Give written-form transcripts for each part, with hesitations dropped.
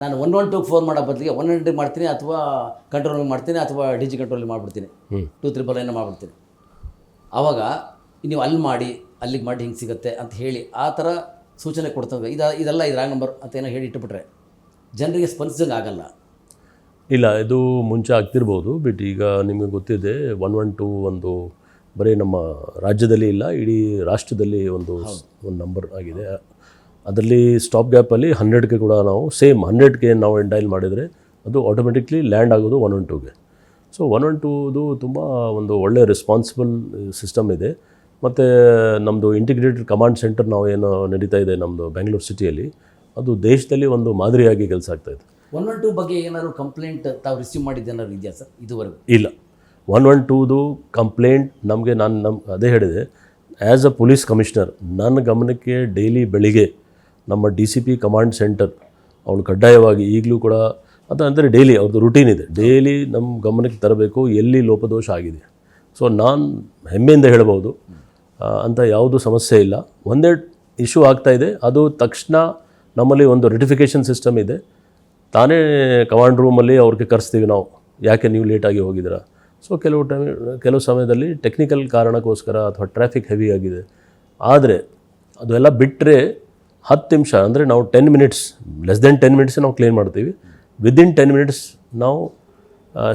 ನಾನು 112 ಫೋನ್ ಮಾಡೋ ಬದಲಿಗೆ 100 ಮಾಡ್ತೀನಿ, ಅಥವಾ ಕಂಟ್ರೋಲ್ ಮಾಡ್ತೀನಿ, ಅಥವಾ ಡಿಜಿ ಕಂಟ್ರೋಲ್ ಮಾಡಿಬಿಡ್ತೀನಿ, 299 ಮಾಡಿಬಿಡ್ತೀನಿ. ಆವಾಗ ನೀವು ಅಲ್ಲಿ ಮಾಡಿ ಅಲ್ಲಿಗೆ ಮಾಡಿ ಹಿಂಗೆ ಸಿಗುತ್ತೆ ಅಂತ ಹೇಳಿ ಆ ಥರ ಸೂಚನೆ ಕೊಡ್ತವೆ. ಇದೆಲ್ಲ ಇದು ರಾಂಗ್ ನಂಬರ್ ಅಂತ ಏನೋ ಹೇಳಿ ಇಟ್ಟುಬಿಟ್ರೆ ಜನರಿಗೆ ಸ್ಪಂದಿಸಂಗೆ ಆಗಲ್ಲ. ಇಲ್ಲ, ಇದು ಮುಂಚೆ ಆಗ್ತಿರ್ಬೋದು, ಬಟ್ ಈಗ ನಿಮಗೆ ಗೊತ್ತಿದೆ 112 ಒಂದು ಬರೀ ನಮ್ಮ ರಾಜ್ಯದಲ್ಲಿ ಇಲ್ಲ, ಇಡೀ ರಾಷ್ಟ್ರದಲ್ಲಿ ಒಂದು ನಂಬರ್ ಆಗಿದೆ. ಅದರಲ್ಲಿ ಸ್ಟಾಪ್ ಗ್ಯಾಪಲ್ಲಿ 100ಗೆ ಕೂಡ ನಾವು ಸೇಮ್ 100ಗೆ ನಾವು ಡೈಲ್ ಮಾಡಿದರೆ ಅದು ಆಟೋಮೆಟಿಕ್ಲಿ ಲ್ಯಾಂಡ್ ಆಗೋದು 112ಗೆ. ಸೊ 112ದು ತುಂಬ ಒಂದು ಒಳ್ಳೆಯ ರೆಸ್ಪಾನ್ಸಿಬಲ್ ಸಿಸ್ಟಮ್ ಇದೆ. ಮತ್ತು ನಮ್ಮದು ಇಂಟಿಗ್ರೇಟೆಡ್ ಕಮಾಂಡ್ ಸೆಂಟರ್ ನಾವು ಏನು ನಡೀತಾ ಇದೆ ನಮ್ಮದು ಬೆಂಗಳೂರು ಸಿಟಿಯಲ್ಲಿ, ಅದು ದೇಶದಲ್ಲಿ ಒಂದು ಮಾದರಿಯಾಗಿ ಕೆಲಸ ಆಗ್ತಾಯಿದೆ. 112 ಬಗ್ಗೆ ಏನಾದ್ರು ಕಂಪ್ಲೇಂಟ್ ತಾವು ರಿಸೀವ್ ಮಾಡಿದ್ದೇನಾದ್ರು ಇದೆಯಾ ಸರ್ ಇದುವರೆಗೂ? ಇಲ್ಲ, 112ದು ಕಂಪ್ಲೇಂಟ್ ನಾನು ಅದೇ ಹೇಳಿದೆ, ಆ್ಯಸ್ ಅ ಪೊಲೀಸ್ ಕಮಿಷನರ್ ನನ್ನ ಗಮನಕ್ಕೆ ಡೈಲಿ ಬೆಳಿಗ್ಗೆ ನಮ್ಮ DCP ಕಮಾಂಡ್ ಸೆಂಟರ್ ಅವಳು ಕಡ್ಡಾಯವಾಗಿ ಈಗಲೂ ಕೂಡ ಅಂದರೆ ಡೈಲಿ ಅವ್ರದ್ದು ರೂಟೀನ್ ಇದೆ, ಡೈಲಿ ನಮ್ಮ ಗಮನಕ್ಕೆ ತರಬೇಕು ಎಲ್ಲಿ ಲೋಪದೋಷ ಆಗಿದೆ. ಸೊ ನಾನು ಹೆಮ್ಮೆಯಿಂದ ಹೇಳ್ಬೋದು, ಅಂತ ಯಾವುದೂ ಸಮಸ್ಯೆ ಇಲ್ಲ. ಒಂದೇ ಇಶ್ಯೂ ಆಗ್ತಾಯಿದೆ, ಅದು ತಕ್ಷಣ ನಮ್ಮಲ್ಲಿ ಒಂದು ರೆಟಿಫಿಕೇಷನ್ ಸಿಸ್ಟಮ್ ಇದೆ, ತಾನೇ ಕಮಾಂಡ್ ರೂಮಲ್ಲಿ ಅವ್ರಿಗೆ ಕರೆಸ್ತೀವಿ ನಾವು, ಯಾಕೆ ನೀವು ಲೇಟಾಗಿ ಹೋಗಿದ್ದೀರಾ. ಸೊ ಕೆಲವು ಸಮಯದಲ್ಲಿ ಟೆಕ್ನಿಕಲ್ ಕಾರಣಕ್ಕೋಸ್ಕರ ಅಥವಾ ಟ್ರಾಫಿಕ್ ಹೆವಿ ಆಗಿದೆ, ಆದರೆ ಅದು ಎಲ್ಲ ಬಿಟ್ಟರೆ 10 ನಿಮಿಷ ಅಂದರೆ ನಾವು 10 ಮಿನಿಟ್ಸ್, ಲೆಸ್ ದೆನ್ 10 ಮಿನಿಟ್ಸ್ ನಾವು ಕ್ಲೀನ್ ಮಾಡ್ತೀವಿ. ವಿದಿನ್ 10 ಮಿನಿಟ್ಸ್ ನಾವು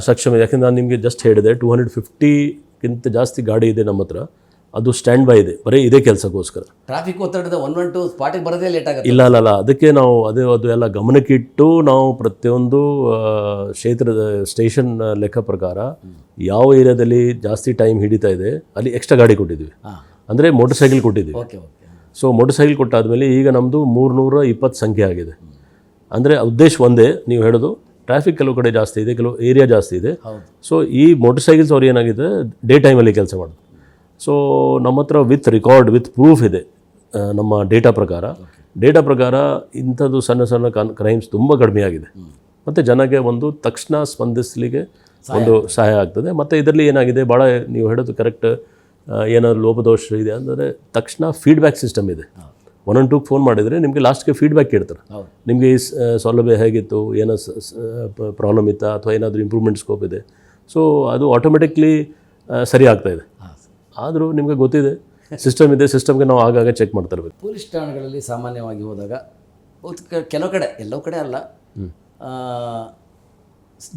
ಸಕ್ಷಮ. ಯಾಕೆಂದರೆ ನಾನು ನಿಮಗೆ ಜಸ್ಟ್ ಹೇಳಿದೆ 250ಗಿಂತ ಜಾಸ್ತಿ ಗಾಡಿ ಇದೆ ನಮ್ಮ ಹತ್ರ, ಅದು ಸ್ಟ್ಯಾಂಡ್ ಬೈ ಇದೆ ಬರೀ ಇದೇ ಕೆಲಸಕ್ಕೋಸ್ಕರ. ಟ್ರಾಫಿಕ್ ಒತ್ತಡದ 112 ಸ್ಪಾಟಿಗೆ ಬರೋದೇ ಲೇಟ್ ಆಗುತ್ತೆ. ಇಲ್ಲ, ಅದಕ್ಕೆ ನಾವು ಅದು ಎಲ್ಲ ಗಮನಕ್ಕಿಟ್ಟು ನಾವು ಪ್ರತಿಯೊಂದು ಕ್ಷೇತ್ರದ ಸ್ಟೇಷನ್ ಲೆಕ್ಕ ಪ್ರಕಾರ ಯಾವ ಏರಿಯಾದಲ್ಲಿ ಜಾಸ್ತಿ ಟೈಮ್ ಹಿಡಿತಾ ಇದೆ ಅಲ್ಲಿ ಎಕ್ಸ್ಟ್ರಾ ಗಾಡಿ ಕೊಟ್ಟಿದ್ವಿ, ಅಂದರೆ ಮೋಟರ್ ಸೈಕಲ್ ಕೊಟ್ಟಿದ್ವಿ. ಸೊ ಮೋಟರ್ ಸೈಕಲ್ ಕೊಟ್ಟಾದಮೇಲೆ ಈಗ ನಮ್ಮದು 320 ಸಂಖ್ಯೆ ಆಗಿದೆ. ಅಂದರೆ ಉದ್ದೇಶ ಒಂದೇ, ನೀವು ಹೇಳೋದು ಟ್ರಾಫಿಕ್ ಕೆಲವು ಕಡೆ ಜಾಸ್ತಿ ಇದೆ, ಕೆಲವು ಏರಿಯಾ ಜಾಸ್ತಿ ಇದೆ. ಸೊ ಈ ಮೋಟರ್ ಸೈಕಲ್ಸ್ ಅವ್ರು ಏನಾಗಿದೆ ಡೇ ಟೈಮಲ್ಲಿ ಕೆಲಸ ಮಾಡೋದು. ಸೊ ನಮ್ಮ ಹತ್ರ ವಿತ್ ರೆಕಾರ್ಡ್ ವಿತ್ ಪ್ರೂಫ್ ಇದೆ ನಮ್ಮ ಡೇಟಾ ಪ್ರಕಾರ ಇಂಥದ್ದು ಸಣ್ಣ ಕ್ರೈಮ್ಸ್ ತುಂಬ ಕಡಿಮೆ ಆಗಿದೆ. ಮತ್ತು ಜನಕ್ಕೆ ಒಂದು ತಕ್ಷಣ ಸ್ಪಂದಿಸಲಿಕ್ಕೆ ಒಂದು ಸಹಾಯ ಆಗ್ತದೆ. ಮತ್ತು ಇದರಲ್ಲಿ ಏನಾಗಿದೆ, ಭಾಳ ನೀವು ಹೇಳೋದು ಕರೆಕ್ಟ್, ಏನಾದರೂ ಲೋಪದೋಷ ಇದೆ ಅಂದರೆ ತಕ್ಷಣ ಫೀಡ್ಬ್ಯಾಕ್ ಸಿಸ್ಟಮ್ ಇದೆ. 112 ಫೋನ್ ಮಾಡಿದರೆ ನಿಮಗೆ ಲಾಸ್ಟ್ಗೆ ಫೀಡ್ಬ್ಯಾಕ್ ಕೇಳ್ತಾರೆ, ನಿಮಗೆ ಈ ಸೌಲಭ್ಯ ಹೇಗಿತ್ತು, ಏನೋ ಪ್ರಾಬ್ಲಮ್ ಇತ್ತಾ ಅಥವಾ ಏನಾದರೂ ಇಂಪ್ರೂವ್ಮೆಂಟ್ ಸ್ಕೋಪ್ ಇದೆ. ಸೊ ಅದು ಆಟೋಮೆಟಿಕ್ಲಿ ಸರಿ ಆಗ್ತಾಯಿದೆ. ಆದರೂ ನಿಮಗೆ ಗೊತ್ತಿದೆ ಸಿಸ್ಟಮ್ ಇದೆ, ಸಿಸ್ಟಮ್ಗೆ ನಾವು ಆಗಾಗ ಚೆಕ್ ಮಾಡ್ತಾ ಇರಬೇಕು. ಪೊಲೀಸ್ ಠಾಣೆಗಳಲ್ಲಿ ಸಾಮಾನ್ಯವಾಗಿ ಹೋದಾಗ ಕೆಲವು ಕಡೆ, ಎಲ್ಲವೂ ಕಡೆ ಅಲ್ಲ,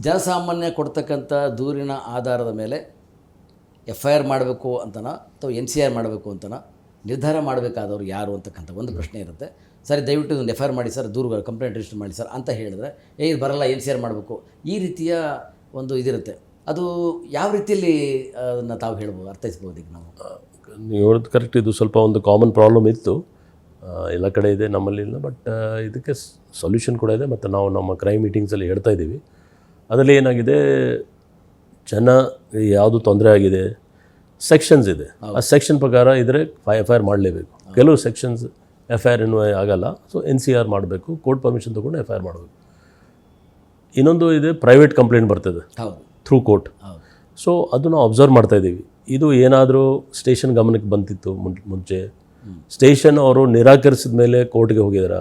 ಜನಸಾಮಾನ್ಯ ಕೊಡ್ತಕ್ಕಂಥ ದೂರಿನ ಆಧಾರದ ಮೇಲೆ FIR ಮಾಡಬೇಕು ಅಂತನೋ ಅಥವಾ NCR ಮಾಡಬೇಕು ಅಂತನೋ ನಿರ್ಧಾರ ಮಾಡಬೇಕಾದವರು ಯಾರು ಅಂತಕ್ಕಂಥ ಒಂದು ಪ್ರಶ್ನೆ ಇರುತ್ತೆ. ಸರಿ, ದಯವಿಟ್ಟು ಒಂದು FIR ಮಾಡಿ ಸರ್, ದೂರು ಕಂಪ್ಲೇಂಟ್ ರಿಜಿಸ್ಟರ್ ಮಾಡಿ ಸರ್ ಅಂತ ಹೇಳಿದ್ರೆ, ಇದು ಬರಲ್ಲ, NCR ಮಾಡಬೇಕು, ಈ ರೀತಿಯ ಒಂದು ಇದಿರುತ್ತೆ. ಅದು ಯಾವ ರೀತಿಯಲ್ಲಿ ಅದನ್ನು ತಾವು ಹೇಳ್ಬೋದು, ಅರ್ಥೈಸ್ಬೋದು? ಈಗ ನಾವು ನೀವು ಹೇಳೋದು ಕರೆಕ್ಟ್, ಇದು ಸ್ವಲ್ಪ ಒಂದು ಕಾಮನ್ ಪ್ರಾಬ್ಲಮ್ ಇತ್ತು, ಎಲ್ಲ ಕಡೆ ಇದೆ, ನಮ್ಮಲ್ಲಿ ಇಲ್ಲ. ಬಟ್ ಇದಕ್ಕೆ ಸೊಲ್ಯೂಷನ್ ಕೂಡ ಇದೆ. ಮತ್ತು ನಾವು ನಮ್ಮ ಕ್ರೈಮ್ ಮೀಟಿಂಗ್ಸಲ್ಲಿ ಹೇಳ್ತಾ ಇದ್ದೀವಿ. ಅದರಲ್ಲಿ ಏನಾಗಿದೆ, ಜನ ಯಾವುದು ತೊಂದರೆ ಆಗಿದೆ, ಸೆಕ್ಷನ್ಸ್ ಇದೆ, ಆ ಸೆಕ್ಷನ್ ಪ್ರಕಾರ ಇದ್ದರೆ FIR ಮಾಡಲೇಬೇಕು. ಕೆಲವು ಸೆಕ್ಷನ್ಸ್ FIR ಆಗಲ್ಲ, ಸೊ NCR ಮಾಡಬೇಕು, ಕೋರ್ಟ್ ಪರ್ಮಿಷನ್ ತೊಗೊಂಡು FIR ಮಾಡಬೇಕು. ಇನ್ನೊಂದು ಇದೆ, ಪ್ರೈವೇಟ್ ಕಂಪ್ಲೇಂಟ್ ಬರ್ತದೆ ಥ್ರೂ ಕೋರ್ಟ್. ಸೊ ಅದು ನಾವು ಅಬ್ಸರ್ವ್ ಮಾಡ್ತಾಯಿದ್ದೀವಿ. ಇದು ಏನಾದರೂ ಸ್ಟೇಷನ್ ಗಮನಕ್ಕೆ ಬಂತಿತ್ತು ಮುಂಚೆ, ಸ್ಟೇಷನ್ ಅವರು ನಿರಾಕರಿಸಿದ ಮೇಲೆ ಕೋರ್ಟ್ಗೆ ಹೋಗಿದಾರ,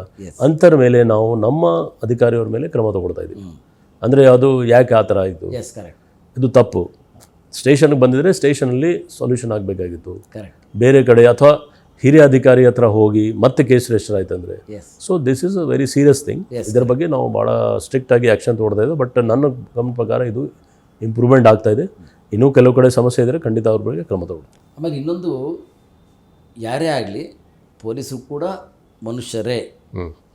ಅಂತರ ಮೇಲೆ ನಾವು ನಮ್ಮ ಅಧಿಕಾರಿಯವ್ರ ಮೇಲೆ ಕ್ರಮ ತಗೊಳ್ತಾ ಇದ್ದೀವಿ. ಅಂದರೆ ಅದು ಯಾಕೆ ಆ ಥರ ಆಯಿತು, ಇದು ತಪ್ಪು, ಸ್ಟೇಷನ್ಗೆ ಬಂದಿದ್ರೆ ಸ್ಟೇಷನಲ್ಲಿ ಸೊಲ್ಯೂಷನ್ ಆಗಬೇಕಾಗಿತ್ತು, ಬೇರೆ ಕಡೆ ಅಥವಾ ಹಿರಿಯ ಅಧಿಕಾರಿ ಹತ್ರ ಹೋಗಿ ಮತ್ತೆ ಕೇಸ್ ರಿಜಿಸ್ಟರ್ ಆಯ್ತಂದರೆ. So this is a very serious thing. ಇದರ ಬಗ್ಗೆ ನಾವು ಭಾಳ ಸ್ಟ್ರಿಕ್ಟಾಗಿ ಆ್ಯಕ್ಷನ್ ತೊಗೊಳ್ತಾ ಇದ್ದೀವಿ. ಬಟ್ ನನ್ನ ಗಮನ ಪ್ರಕಾರ ಇದು ಇಂಪ್ರೂವ್ಮೆಂಟ್ ಆಗ್ತಾಯಿದೆ. ಇನ್ನೂ ಕೆಲವು ಕಡೆ ಸಮಸ್ಯೆ ಇದ್ದರೆ ಖಂಡಿತ ಅವ್ರ ಬಗ್ಗೆ ಕ್ರಮ ತಗೊಳ್ತೀವಿ. ಆಮೇಲೆ ಇನ್ನೊಂದು, ಯಾರೇ ಆಗಲಿ ಪೊಲೀಸರು ಕೂಡ ಮನುಷ್ಯರೇ.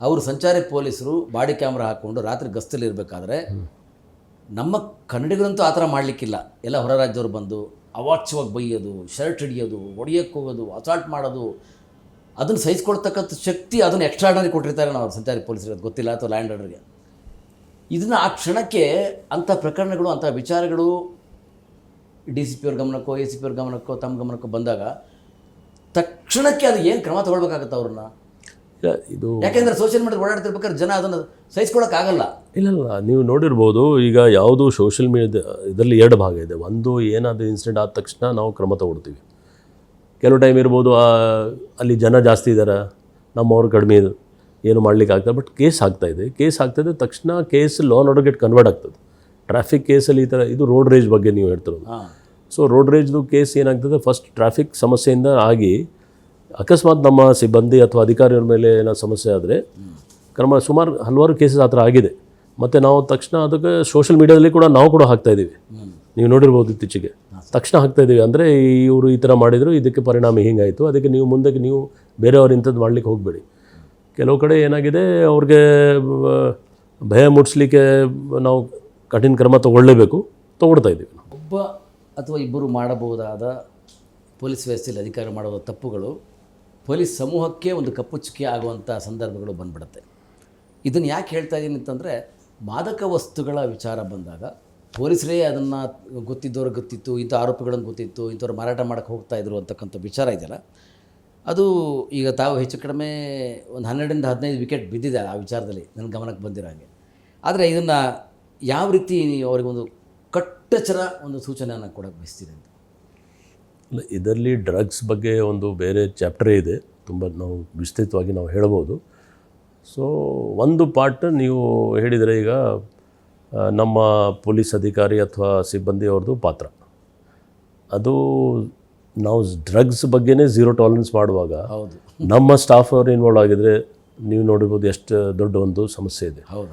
ಅವರು ಸಂಚಾರಿ ಪೊಲೀಸರು ಬಾಡಿ ಕ್ಯಾಮ್ರಾ ಹಾಕ್ಕೊಂಡು ರಾತ್ರಿ ಗಸ್ತಲ್ಲಿ ಇರಬೇಕಾದ್ರೆ ನಮ್ಮ ಕನ್ನಡಿಗರಂತೂ ಆ ಥರ ಮಾಡಲಿಕ್ಕಿಲ್ಲ. ಎಲ್ಲ ಹೊರ ರಾಜ್ಯದವ್ರು ಬಂದು ಅವಾಚ್ಯವಾಗಿ ಬೈಯೋದು, ಶರ್ಟ್ ಹಿಡಿಯೋದು, ಹೊಡೆಯೋಕ್ಕೆ ಹೋಗೋದು, ಅಸಾಲ್ಟ್ ಮಾಡೋದು, ಅದನ್ನು ಸಹಿಸ್ಕೊಳ್ತಕ್ಕಂಥ ಶಕ್ತಿ ಅದನ್ನು ಎಕ್ಸ್ಟ್ರಾರ್ಡನರಿ ಕೊಟ್ಟಿರ್ತಾರೆ ನಾವು ಸಂಚಾರಿ ಪೊಲೀಸರಿಗೆ, ಗೊತ್ತಿಲ್ಲ, ಅಥವಾ ಲ್ಯಾಂಡ್ ಆರ್ಡರ್ಗೆ. ಇದನ್ನು ಆ ಕ್ಷಣಕ್ಕೆ ಅಂಥ ಪ್ರಕರಣಗಳು, ಅಂಥ ವಿಚಾರಗಳು DCP ಅವ್ರ ಗಮನಕ್ಕೋ ACP ಅವ್ರ ಗಮನಕ್ಕೋ ತಮ್ಮ ಗಮನಕ್ಕೋ ಬಂದಾಗ ತಕ್ಷಣಕ್ಕೆ ಅದು ಏನು ಕ್ರಮ ತೊಗೊಳ್ಬೇಕಾಗತ್ತೆ ಅವ್ರನ್ನ? ಇದು ಯಾಕೆಂದರೆ ಸೋಷಿಯಲ್ ಮೀಡಿಯಾ ಓಡಾಡ್ತಿರ್ಬೇಕಾದ್ರೆ ಜನ ಅದನ್ನು ಸಹಿಸ್ಕೊಳಕ್ಕಾಗಲ್ಲ. ಇಲ್ಲ, ನೀವು ನೋಡಿರ್ಬೋದು, ಈಗ ಯಾವುದು ಸೋಷಿಯಲ್ ಮೀಡಿಯಾ ಇದರಲ್ಲಿ 2 ಭಾಗ ಇದೆ. ಒಂದು, ಏನಾದರೂ ಇನ್ಸಿಡೆಂಟ್ ಆದ ತಕ್ಷಣ ನಾವು ಕ್ರಮ ತಗೊಳ್ತೀವಿ. ಕೆಲವು ಟೈಮ್ ಇರ್ಬೋದು ಅಲ್ಲಿ ಜನ ಜಾಸ್ತಿ ಇದ್ದಾರೆ, ನಮ್ಮವ್ರು ಕಡಿಮೆ ಇದೆ, ಏನು ಮಾಡ್ಲಿಕ್ಕೆ ಆಗ್ತದೆ. ಬಟ್ ಕೇಸ್ ಆಗ್ತಾಯಿದೆ ತಕ್ಷಣ ಕೇಸ್ ಲಾ ಆ್ಯಂಡ್ ಆರ್ಡರ್ಗೆ ಕನ್ವರ್ಟ್ ಆಗ್ತದೆ. ಟ್ರಾಫಿಕ್ ಕೇಸಲ್ಲಿ ಈ ಥರ ಇದು ರೋಡ್ ರೇಜ್ ಬಗ್ಗೆ ನೀವು ಹೇಳ್ತಿರೋದು. ಸೊ ರೋಡ್ ರೇಜ್ದು ಕೇಸ್ ಏನಾಗ್ತದೆ, ಫಸ್ಟ್ ಟ್ರಾಫಿಕ್ ಸಮಸ್ಯೆಯಿಂದ ಆಗಿ ಅಕಸ್ಮಾತ್ ನಮ್ಮ ಸಿಬ್ಬಂದಿ ಅಥವಾ ಅಧಿಕಾರಿಗಳ ಮೇಲೆ ಏನೋ ಸಮಸ್ಯೆ ಆದರೆ ಸುಮಾರು ಹಲವಾರು ಕೇಸಸ್ ಆ ಥರ ಆಗಿದೆ. ಮತ್ತು ನಾವು ತಕ್ಷಣ ಅದಕ್ಕೆ ಸೋಷಿಯಲ್ ಮೀಡಿಯಾದಲ್ಲಿ ಕೂಡ ನಾವು ಕೂಡ ಹಾಕ್ತಾಯಿದ್ದೀವಿ. ನೀವು ನೋಡಿರ್ಬೋದು ಇತ್ತೀಚೆಗೆ ತಕ್ಷಣ ಹಾಕ್ತಾಯಿದ್ದೀವಿ. ಅಂದರೆ ಇವರು ಈ ಥರ ಮಾಡಿದರು, ಇದಕ್ಕೆ ಪರಿಣಾಮ ಹಿಂಗಾಯಿತು, ಅದಕ್ಕೆ ನೀವು ಮುಂದಕ್ಕೆ ನೀವು ಬೇರೆಯವ್ರು ಇಂಥದ್ದು ಮಾಡಲಿಕ್ಕೆ ಹೋಗಬೇಡಿ. ಕೆಲವು ಕಡೆ ಏನಾಗಿದೆ, ಅವ್ರಿಗೆ ಭಯ ಮೂಡಿಸ್ಲಿಕ್ಕೆ ನಾವು ಕಠಿಣ ಕ್ರಮ ತೊಗೊಳ್ತಾ ಇದ್ದೀವಿ. ಒಬ್ಬ ಅಥವಾ ಇಬ್ಬರು ಮಾಡಬಹುದಾದ ಪೊಲೀಸ್ ವ್ಯವಸ್ಥೆಯಲ್ಲಿ ಅಧಿಕಾರ ಮಾಡುವ ತಪ್ಪುಗಳು ಪೊಲೀಸ್ ಸಮೂಹಕ್ಕೆ ಒಂದು ಕಪ್ಪು ಚುಕ್ಕಿ ಆಗುವಂಥ ಸಂದರ್ಭಗಳು ಬಂದ್ಬಿಡುತ್ತೆ. ಇದನ್ನು ಯಾಕೆ ಹೇಳ್ತಾ ಇದ್ದೀನಿ ಅಂತಂದರೆ, ಮಾದಕ ವಸ್ತುಗಳ ವಿಚಾರ ಬಂದಾಗ ಪೊಲೀಸರೇ ಅದನ್ನು ಗೊತ್ತಿದ್ದವ್ರಿಗೆ ಗೊತ್ತಿತ್ತು, ಇಂಥ ಆರೋಪಿಗಳನ್ನು ಗೊತ್ತಿತ್ತು, ಇಂಥವ್ರು ಮಾರಾಟ ಮಾಡೋಕ್ಕೆ ಹೋಗ್ತಾಯಿದ್ರು ಅಂತಕ್ಕಂಥ ವಿಚಾರ ಇದೆಯಲ್ಲ, ಅದು ಈಗ ತಾವು ಹೆಚ್ಚು ಕಡಿಮೆ ಒಂದು 12ರಿಂದ 15 ವಿಕೆಟ್ ಬಿದ್ದಿದೆ ಆ ವಿಚಾರದಲ್ಲಿ ನನ್ನ ಗಮನಕ್ಕೆ ಬಂದಿರೋ ಹಾಗೆ. ಆದರೆ ಇದನ್ನು ಯಾವ ರೀತಿ ಅವರಿಗೊಂದು ಕಟ್ಟೆಚ್ಚರ ಒಂದು ಸೂಚನೆಯನ್ನು ಕೊಡೋಕ್ಕೆ ಬಯಸ್ತೀರಿ ಅಂತ? ಇದರಲ್ಲಿ ಡ್ರಗ್ಸ್ ಬಗ್ಗೆ ಒಂದು ಬೇರೆ ಚಾಪ್ಟರೇ ಇದೆ, ತುಂಬ ನಾವು ವಿಸ್ತೃತವಾಗಿ ನಾವು ಹೇಳ್ಬೋದು. ಸೊ ಒಂದು ಪಾರ್ಟ್ ನೀವು ಹೇಳಿದರೆ, ಈಗ ನಮ್ಮ ಪೊಲೀಸ್ ಅಧಿಕಾರಿ ಅಥವಾ ಸಿಬ್ಬಂದಿಯವ್ರದ್ದು ಪಾತ್ರ, ಅದು ನಾವು ಡ್ರಗ್ಸ್ ಬಗ್ಗೆನೇ ಝೀರೋ ಟಾಲರೆನ್ಸ್ ಮಾಡುವಾಗ ಹೌದು, ನಮ್ಮ ಸ್ಟಾಫ್ ಅವರು ಇನ್ವಾಲ್ವ್ ಆಗಿದ್ರೆ ನೀವು ನೋಡಿರ್ಬೋದು ಎಷ್ಟು ದೊಡ್ಡ ಒಂದು ಸಮಸ್ಯೆ ಇದೆ. ಹೌದು.